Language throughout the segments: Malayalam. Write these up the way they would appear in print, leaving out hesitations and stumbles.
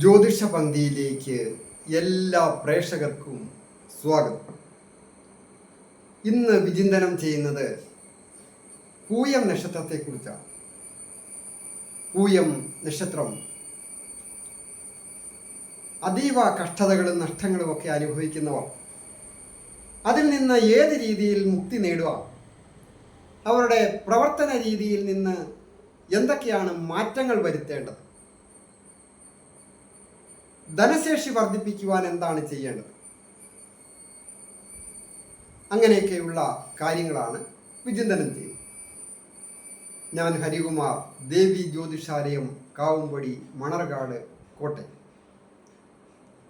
ജ്യോതിഷ പങ്ക്തിയിലേക്ക് എല്ലാ പ്രേക്ഷകർക്കും സ്വാഗതം. ഇന്ന് വിചിന്തനം ചെയ്യുന്നത് പൂയം നക്ഷത്രത്തെക്കുറിച്ചാണ്. പൂയം നക്ഷത്രം അതീവ കഷ്ടതകളും നഷ്ടങ്ങളും ഒക്കെ അനുഭവിക്കുന്നവർ അതിൽ നിന്ന് ഏത് രീതിയിൽ മുക്തി നേടുക, അവരുടെ പ്രവർത്തന രീതിയിൽ നിന്ന് എന്തൊക്കെയാണ് മാറ്റങ്ങൾ വരുത്തേണ്ടത്, ധനശേഷി വർദ്ധിപ്പിക്കുവാൻ എന്താണ് ചെയ്യേണ്ടത്, അങ്ങനെയൊക്കെയുള്ള കാര്യങ്ങളാണ് വിചിന്തനം ചെയ്യുന്നത്. ഞാൻ ഹരികുമാർ, ദേവി ജ്യോതിഷാലയം, കാവുംപടി, മണർകാട്, കോട്ടയം.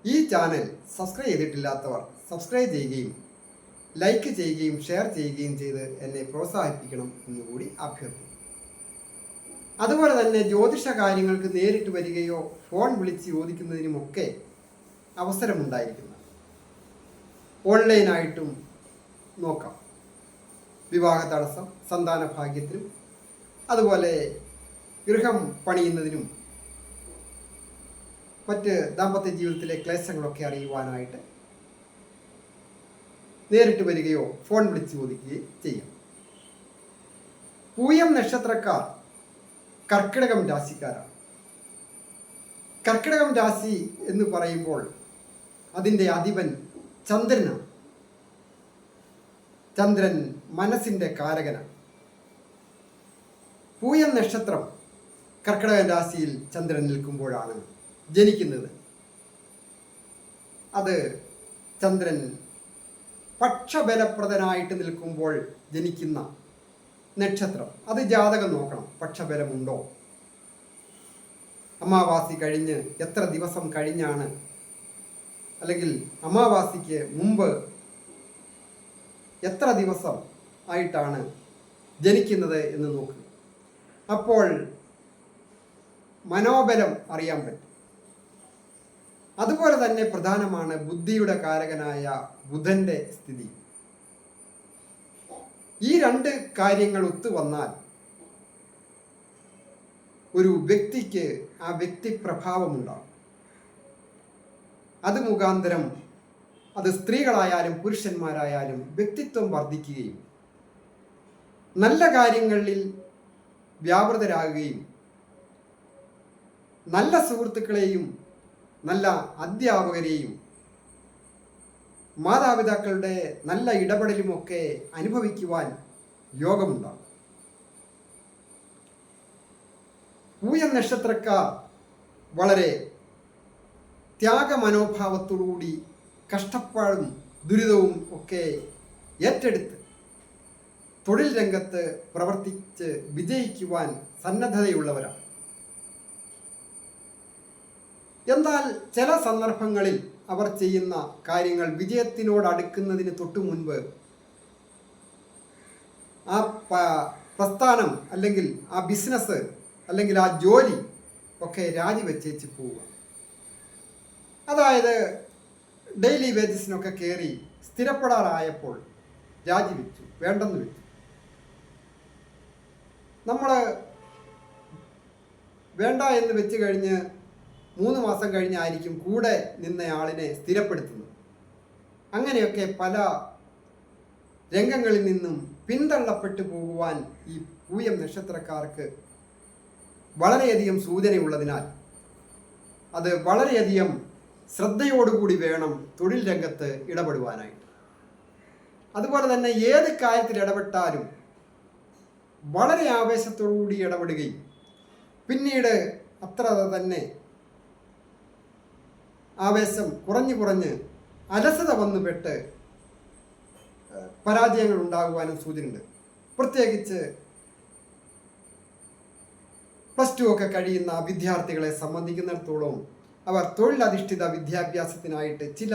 ഈ ചാനൽ സബ്സ്ക്രൈബ് ചെയ്തിട്ടില്ലാത്തവർ സബ്സ്ക്രൈബ് ചെയ്യുകയും ലൈക്ക് ചെയ്യുകയും ഷെയർ ചെയ്യുകയും ചെയ്ത് എന്നെ പ്രോത്സാഹിപ്പിക്കണം എന്നുകൂടി അഭ്യർത്ഥിക്കുന്നു. അതുപോലെ തന്നെ ജ്യോതിഷ കാര്യങ്ങൾക്ക് നേരിട്ട് വരികയോ ഫോൺ വിളിച്ച് ചോദിക്കുന്നതിനുമൊക്കെ അവസരമുണ്ടായിരിക്കുന്നത്. ഓൺലൈനായിട്ടും നോക്കാം. വിവാഹ തടസ്സം, സന്താന ഭാഗ്യത്തിനും അതുപോലെ ഗൃഹം പണിയുന്നതിനും മറ്റ് ദാമ്പത്യ ജീവിതത്തിലെ ക്ലേശങ്ങളൊക്കെ അറിയുവാനായിട്ട് നേരിട്ട് വരികയോ ഫോൺ വിളിച്ച് ചോദിക്കുകയും ചെയ്യാം. പൂയം നക്ഷത്രക്കാർ കർക്കിടകം രാശിക്കാരാണ്. കർക്കിടകം രാശി എന്ന് പറയുമ്പോൾ അതിൻ്റെ അധിപൻ ചന്ദ്രനാണ്. ചന്ദ്രൻ മനസ്സിൻ്റെ കാരകനാണ്. പൂയം നക്ഷത്രം കർക്കിടക രാശിയിൽ ചന്ദ്രൻ നിൽക്കുമ്പോഴാണ് ജനിക്കുന്നത്. അത് ചന്ദ്രൻ പക്ഷബലപ്രദനായിട്ട് നിൽക്കുമ്പോൾ ജനിക്കുന്ന നക്ഷത്രം. അത് ജാതകം നോക്കണം, പക്ഷബലമുണ്ടോ, അമാവാസി കഴിഞ്ഞ് എത്ര ദിവസം കഴിഞ്ഞാണ്, അല്ലെങ്കിൽ അമാവാസിക്ക് മുമ്പ് എത്ര ദിവസം ആയിട്ടാണ് ജനിക്കുന്നത് എന്ന് നോക്കുക. അപ്പോൾ മനോബലം അറിയാൻ പറ്റും. അതുപോലെ തന്നെ പ്രധാനമാണ് ബുദ്ധിയുടെ കാരകനായ ബുധന്റെ സ്ഥിതി. ഈ രണ്ട് കാര്യങ്ങൾ ഒത്തുവന്നാൽ ഒരു വ്യക്തിക്ക് ആ വ്യക്തിപ്രഭാവമുണ്ടാകും. അത് മുഖാന്തരം അത് സ്ത്രീകളായാലും പുരുഷന്മാരായാലും വ്യക്തിത്വം വർദ്ധിക്കുകയും നല്ല കാര്യങ്ങളിൽ വ്യാപൃതരാകുകയും നല്ല സുഹൃത്തുക്കളെയും നല്ല അധ്യാപകരെയും മാതാപിതാക്കളുടെ നല്ല ഇടപെടലുമൊക്കെ അനുഭവിക്കുവാൻ യോഗമുണ്ടാകും. പൂയം നക്ഷത്രക്കാർ വളരെ ത്യാഗമനോഭാവത്തോടുകൂടി കഷ്ടപ്പാടും ദുരിതവും ഒക്കെ ഏറ്റെടുത്ത് തൊഴിൽ രംഗത്ത് പ്രവർത്തിച്ച് വിജയിക്കുവാൻ സന്നദ്ധതയുള്ളവരാണ്. എന്നാൽ ചില സന്ദർഭങ്ങളിൽ അവർ ചെയ്യുന്ന കാര്യങ്ങൾ വിജയത്തിനോട് അടുക്കുന്നതിന് തൊട്ടു മുൻപ് ആ പ്രസ്ഥാനം അല്ലെങ്കിൽ ആ ബിസിനസ് അല്ലെങ്കിൽ ആ ജോലി ഒക്കെ രാജിവെച്ചേച്ച് പോവുക. അതായത് ഡെയിലി വേജസിനൊക്കെ കയറി സ്ഥിരപ്പെടാറായപ്പോൾ രാജിവെച്ചു, വേണ്ടെന്ന് വെച്ചു. നമ്മൾ വേണ്ട എന്ന് വെച്ച് കഴിഞ്ഞ് 3 മാസം കഴിഞ്ഞായിരിക്കും കൂടെ നിന്നയാളിനെ സ്ഥിരപ്പെടുത്തുന്നത്. അങ്ങനെയൊക്കെ പല രംഗങ്ങളിൽ നിന്നും പിന്തള്ളപ്പെട്ടു പോകുവാൻ ഈ പൂയം നക്ഷത്രക്കാർക്ക് വളരെയധികം സൂചനയുള്ളതിനാൽ അത് വളരെയധികം ശ്രദ്ധയോടുകൂടി വേണം തൊഴിൽ രംഗത്ത് ഇടപെടുവാനായിട്ട്. അതുപോലെ തന്നെ ഏത് കാര്യത്തിൽ ഇടപെട്ടാലും വളരെ ആവേശത്തോടുകൂടി ഇടപെടുകയും പിന്നീട് അത്ര തന്നെ ആവേശം കുറഞ്ഞ് അലസത വന്നു പെട്ട് പരാജയങ്ങൾ ഉണ്ടാകുവാനും സൂചനയുണ്ട്. പ്രത്യേകിച്ച് +2 ഒക്കെ കഴിയുന്ന വിദ്യാർത്ഥികളെ സംബന്ധിക്കുന്നിടത്തോളം അവർ തൊഴിലധിഷ്ഠിത വിദ്യാഭ്യാസത്തിനായിട്ട് ചില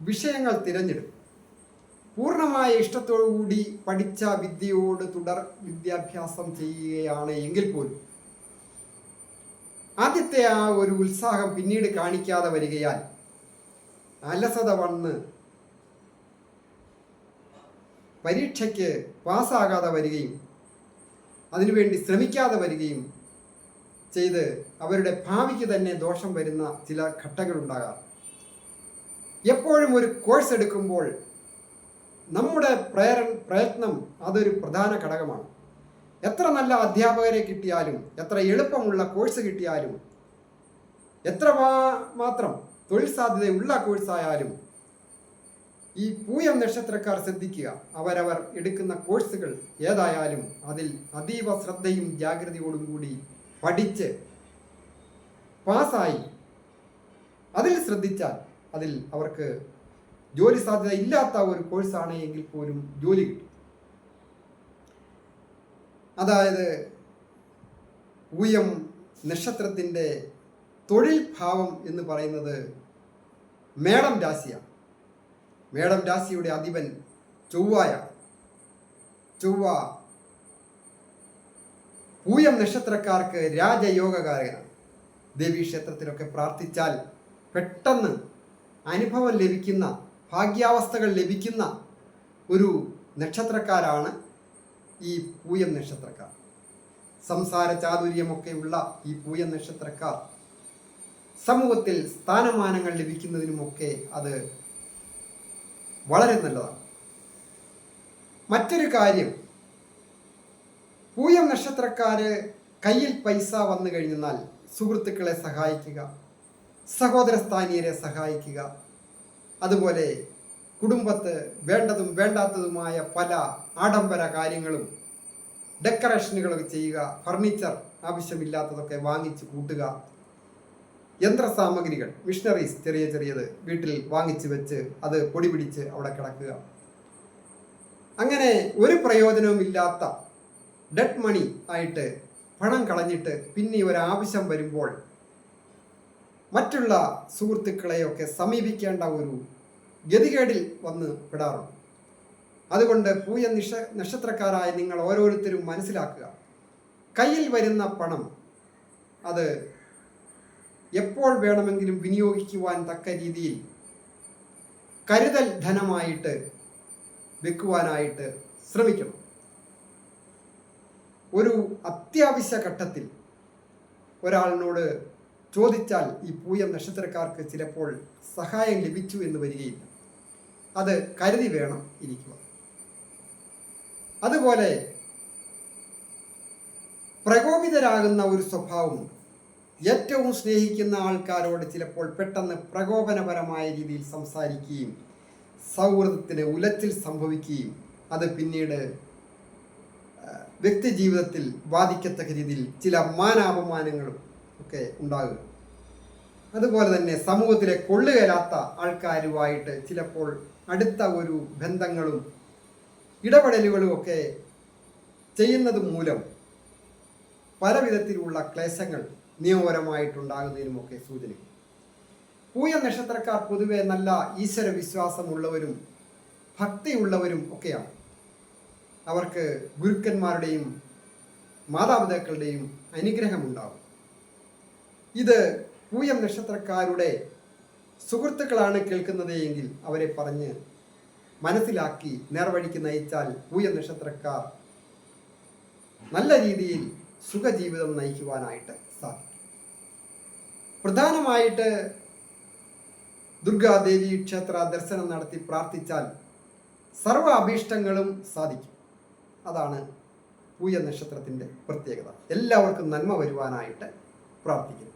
വിഷയങ്ങൾ തിരഞ്ഞെടുക്കും. പൂർണ്ണമായ ഇഷ്ടത്തോടുകൂടി പഠിച്ച വിദ്യയോട് തുടർ വിദ്യാഭ്യാസം ചെയ്യുകയാണ് എങ്കിൽ പോലും ആദ്യത്തെ ആ ഒരു ഉത്സാഹം പിന്നീട് കാണിക്കാതെ വരികയാൽ അലസത വന്ന് പരീക്ഷയ്ക്ക് പാസ്സാകാതെ വരികയും അതിനുവേണ്ടി ശ്രമിക്കാതെ വരികയും ചെയ്ത് അവരുടെ ഭാവിക്ക് തന്നെ ദോഷം വരുന്ന ചില ഘട്ടങ്ങളുണ്ടാകാം. എപ്പോഴും ഒരു കോഴ്സ് എടുക്കുമ്പോൾ നമ്മുടെ പ്രയത്നം അതൊരു പ്രധാന ഘടകമാണ്. എത്ര നല്ല അധ്യാപകരെ കിട്ടിയാലും, എത്ര എളുപ്പമുള്ള കോഴ്സ് കിട്ടിയാലും, എത്ര മാത്രം തൊഴിൽ സാധ്യതയുള്ള കോഴ്സായാലും, ഈ പൂയം നക്ഷത്രക്കാർ ശ്രദ്ധിക്കുക, അവരവർ എടുക്കുന്ന കോഴ്സുകൾ ഏതായാലും അതിൽ അതീവ ശ്രദ്ധയും ജാഗ്രതയോടും കൂടി പഠിച്ച് പാസ്സായി അതിൽ ശ്രദ്ധിച്ചാൽ അതിൽ അവർക്ക് ജോലി സാധ്യത ഇല്ലാത്ത ഒരു കോഴ്സാണ് എങ്കിൽ പോലും ജോലി കിട്ടും. അതായത് പൂയം നക്ഷത്രത്തിൻ്റെ തൊഴിൽ ഭാവം എന്ന് പറയുന്നത് മേടം രാശിയാണ്. മേടം രാശിയുടെ അധിപൻ ചൊവ്വയാണ്. ചൊവ്വ പൂയം നക്ഷത്രക്കാർക്ക് രാജയോഗകാരകനാണ്. ദേവീക്ഷേത്രത്തിലൊക്കെ പ്രാർത്ഥിച്ചാൽ പെട്ടെന്ന് അനുഭവം ലഭിക്കുന്ന, ഭാഗ്യാവസ്ഥകൾ ലഭിക്കുന്ന ഒരു നക്ഷത്രക്കാരാണ് ഈ പൂയം നക്ഷത്രക്കാർ. സംസാര ചാതുര്യമൊക്കെയുള്ള ഈ പൂയം നക്ഷത്രക്കാർ സമൂഹത്തിൽ സ്ഥാനമാനങ്ങൾ ലഭിക്കുന്നതിനുമൊക്കെ അത് വളരെ നല്ലതാണ്. മറ്റൊരു കാര്യം, പൂയം നക്ഷത്രക്കാര് കയ്യിൽ പൈസ വന്നു കഴിഞ്ഞാൽ സുഹൃത്തുക്കളെ സഹായിക്കുക, സഹോദര സ്ഥാനീയരെ സഹായിക്കുക, അതുപോലെ കുടുംബത്ത് വേണ്ടതും വേണ്ടാത്തതുമായ പല ആഡംബര കാര്യങ്ങളും ഡെക്കറേഷനുകളൊക്കെ ചെയ്യുക, ഫർണിച്ചർ ആവശ്യമില്ലാത്തതൊക്കെ വാങ്ങിച്ച് കൂട്ടുക, യന്ത്രസാമഗ്രികൾ മിഷനറീസ് ചെറിയത് വീട്ടിൽ വാങ്ങിച്ച് വെച്ച് അത് പൊടി പിടിച്ച് അവിടെ കിടക്കുക. അങ്ങനെ ഒരു പ്രയോജനവുമില്ലാത്ത ഡെഡ് മണി ആയിട്ട് പണം കളഞ്ഞിട്ട് പിന്നെ ഒരാവശ്യം വരുമ്പോൾ മറ്റുള്ള സുഹൃത്തുക്കളെയൊക്കെ സമീപിക്കേണ്ട ഒരു ഗതികേടിൽ വന്ന് പെടാറുണ്ട്. അതുകൊണ്ട് പൂയം നക്ഷത്രക്കാരായ നിങ്ങൾ ഓരോരുത്തരും മനസ്സിലാക്കുക, കയ്യിൽ വരുന്ന പണം അത് എപ്പോൾ വേണമെങ്കിലും വിനിയോഗിക്കുവാൻ തക്ക രീതിയിൽ കരുതൽ ധനമായിട്ട് വെക്കുവാനായിട്ട് ശ്രമിക്കണം. ഒരു അത്യാവശ്യ ഘട്ടത്തിൽ ഒരാളിനോട് ചോദിച്ചാൽ ഈ പൂയം നക്ഷത്രക്കാർക്ക് ചിലപ്പോൾ സഹായം ലഭിച്ചു എന്ന് വരികയില്ല. അത് കരുതി വേണം ഇരിക്കുക. അതുപോലെ പ്രകോപിതരാകുന്ന ഒരു സ്വഭാവമുണ്ട്. ഏറ്റവും സ്നേഹിക്കുന്ന ആൾക്കാരോട് ചിലപ്പോൾ പെട്ടെന്ന് പ്രകോപനപരമായ രീതിയിൽ സംസാരിക്കുകയും സൗഹൃദത്തിന് ഉലച്ചിൽ സംഭവിക്കുകയും അത് പിന്നീട് വ്യക്തി ജീവിതത്തിൽ ബാധിക്കത്തക്ക രീതിയിൽ ചില മാനാപമാനങ്ങളും ഒക്കെ ഉണ്ടാകുക. അതുപോലെ തന്നെ സമൂഹത്തിലെ കൊള്ളുകയരാത്ത ആൾക്കാരുമായിട്ട് ചിലപ്പോൾ അടുത്ത ഒരു ബന്ധങ്ങളും ഇടപെടലുകളും ഒക്കെ ചെയ്യുന്നത് മൂലം പല വിധത്തിലുള്ള ക്ലേശങ്ങൾ നിയമപരമായിട്ടുണ്ടാകുന്നതിനുമൊക്കെ സൂചന. പൂയം നക്ഷത്രക്കാർ പൊതുവെ നല്ല ഈശ്വര വിശ്വാസമുള്ളവരും ഭക്തിയുള്ളവരും ഒക്കെയാണ്. അവർക്ക് ഗുരുക്കന്മാരുടെയും മാതാപിതാക്കളുടെയും അനുഗ്രഹമുണ്ടാകും. ഇത് പൂയം നക്ഷത്രക്കാരുടെ സുഹൃത്തുക്കളാണ് കേൾക്കുന്നത് എങ്കിൽ അവരെ പറഞ്ഞ് മനസ്സിലാക്കി നേർവഴിക്ക് നയിച്ചാൽ പൂയം നക്ഷത്രക്കാർ നല്ല രീതിയിൽ സുഖജീവിതം നയിക്കുവാനായിട്ട് സാധിക്കും. പ്രധാനമായിട്ട് ദുർഗാദേവി ക്ഷേത്ര ദർശനം നടത്തി പ്രാർത്ഥിച്ചാൽ സർവ അഭീഷ്ടങ്ങളും സാധിക്കും. അതാണ് പൂയം നക്ഷത്രത്തിൻ്റെ പ്രത്യേകത. എല്ലാവർക്കും നന്മ വരുവാനായിട്ട് പ്രാർത്ഥിക്കുന്നു.